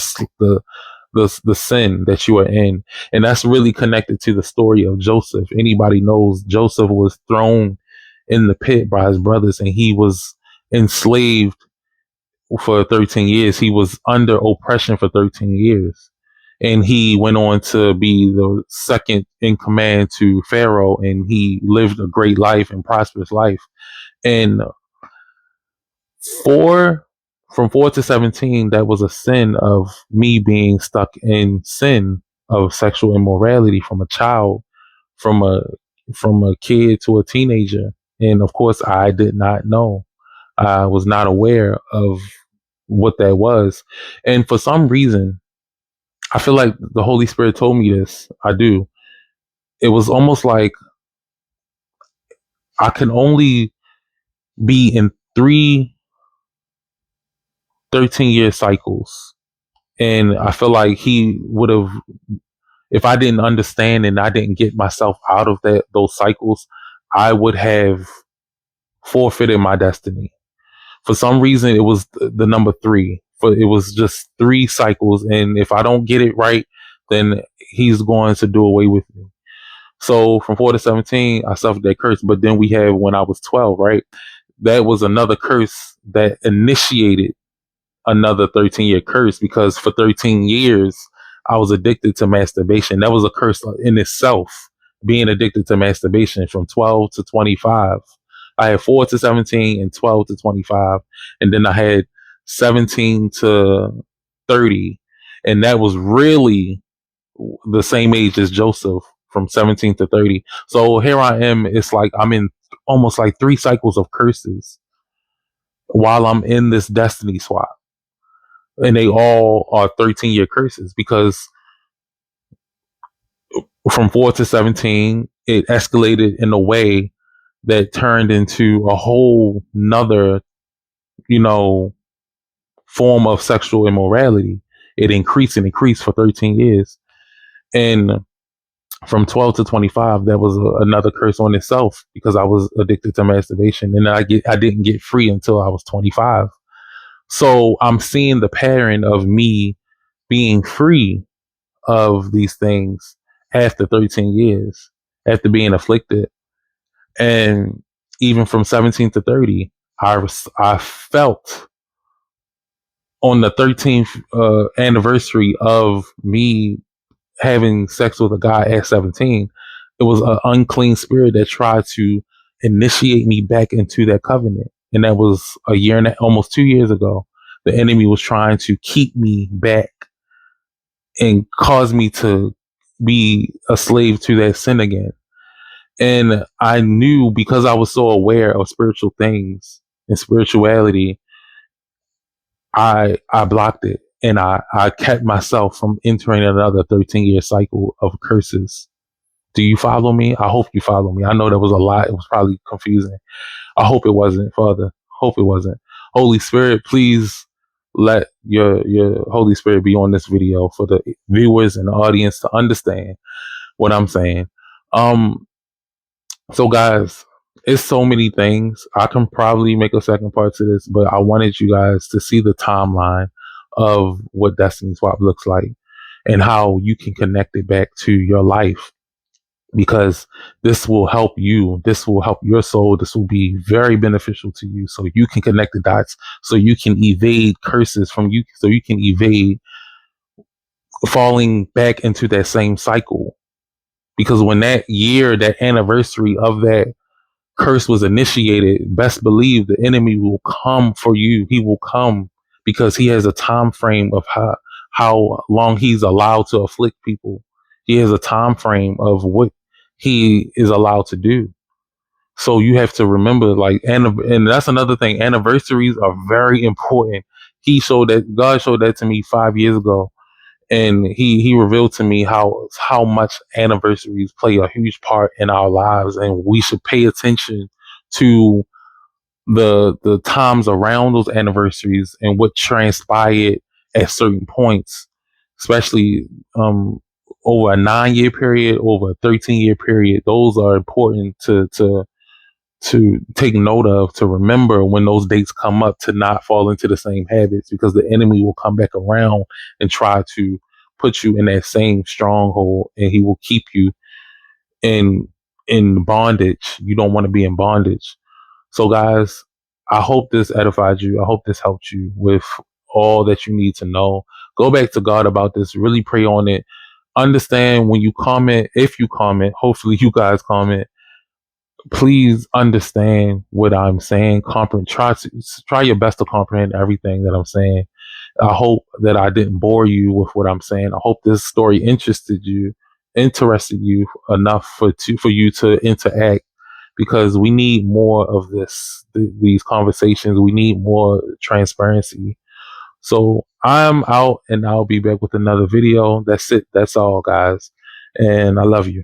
sin that you are in. And that's really connected to the story of Joseph. Anybody knows Joseph was thrown in the pit by his brothers, and he was enslaved for 13 years. He was under oppression for 13 years. And he went on to be the second in command to Pharaoh, and he lived a great life and prosperous life. And four from 4 to 17, that was a sin of me being stuck in sin of sexual immorality from a child, from a kid to a teenager. And of course I did not know. I was not aware of what that was. And for some reason, I feel like the Holy Spirit told me this. I do. It was almost like I can only be in three 13-year cycles. And I feel like he would have, if I didn't understand and I didn't get myself out of those cycles, I would have forfeited my destiny. For some reason, it was the number three. For it was just three cycles, and if I don't get it right, then he's going to do away with me. So from 4 to 17, I suffered that curse. But then we have when I was 12, right? That was another curse that initiated another 13-year curse because for 13 years I was addicted to masturbation. That was a curse in itself, being addicted to masturbation from 12 to 25. I had 4 to 17 and 12 to 25. And then I had 17 to 30. And that was really the same age as Joseph from 17 to 30. So here I am. It's like I'm in almost like three cycles of curses while I'm in this destiny swap, and they all are 13-year curses because from 4 to 17 it escalated in a way that turned into a whole nother, you know, form of sexual immorality. It increased and increased for 13 years. And from 12 to 25, that was another curse on itself because I was addicted to masturbation, and I didn't get free until I was 25. So I'm seeing the pattern of me being free of these things after 13 years, after being afflicted. And even from 17 to 30, I felt on the 13th anniversary of me having sex with a guy at 17, it was an unclean spirit that tried to initiate me back into that covenant. And that was a year and almost 2 years ago. The enemy was trying to keep me back and cause me to be a slave to that sin again. And I knew, because I was so aware of spiritual things and spirituality, I blocked it, and I kept myself from entering another 13-year cycle of curses. Do you follow me? I hope you follow me. I know that was a lot. It was probably confusing. I hope it wasn't, Father. Hope it wasn't. Holy Spirit, please let your Holy Spirit be on this video for the viewers and the audience to understand what I'm saying. So guys, it's so many things. I can probably make a second part to this, but I wanted you guys to see the timeline of what Destiny Swap looks like and how you can connect it back to your life, because this will help you. This will help your soul. This will be very beneficial to you, so you can connect the dots, so you can evade curses from you, so you can evade falling back into that same cycle. Because when that year, that anniversary of that curse was initiated, best believe the enemy will come for you. He will come because he has a time frame of how long he's allowed to afflict people. He has a time frame of what he is allowed to do. So you have to remember, like, and that's another thing. Anniversaries are very important. God showed that to me 5 years ago, and he revealed to me how much anniversaries play a huge part in our lives, and we should pay attention to the times around those anniversaries and what transpired at certain points, especially over a 9-year period, over a 13-year period. Those are important to take note of, to remember when those dates come up, to not fall into the same habits, because the enemy will come back around and try to put you in that same stronghold, and he will keep you in bondage. You don't want to be in bondage. So guys, I hope this edified you. I hope this helped you with all that you need to know. Go back to God about this. Really pray on it. Understand when you comment, if you comment, hopefully you guys comment, please understand what I'm saying. Try your best to comprehend everything that I'm saying. I hope that I didn't bore you with what I'm saying. I hope this story interested you enough for you to interact, because we need more of these conversations. We need more transparency. So I'm out, and I'll be back with another video. That's it. That's all, guys. And I love you.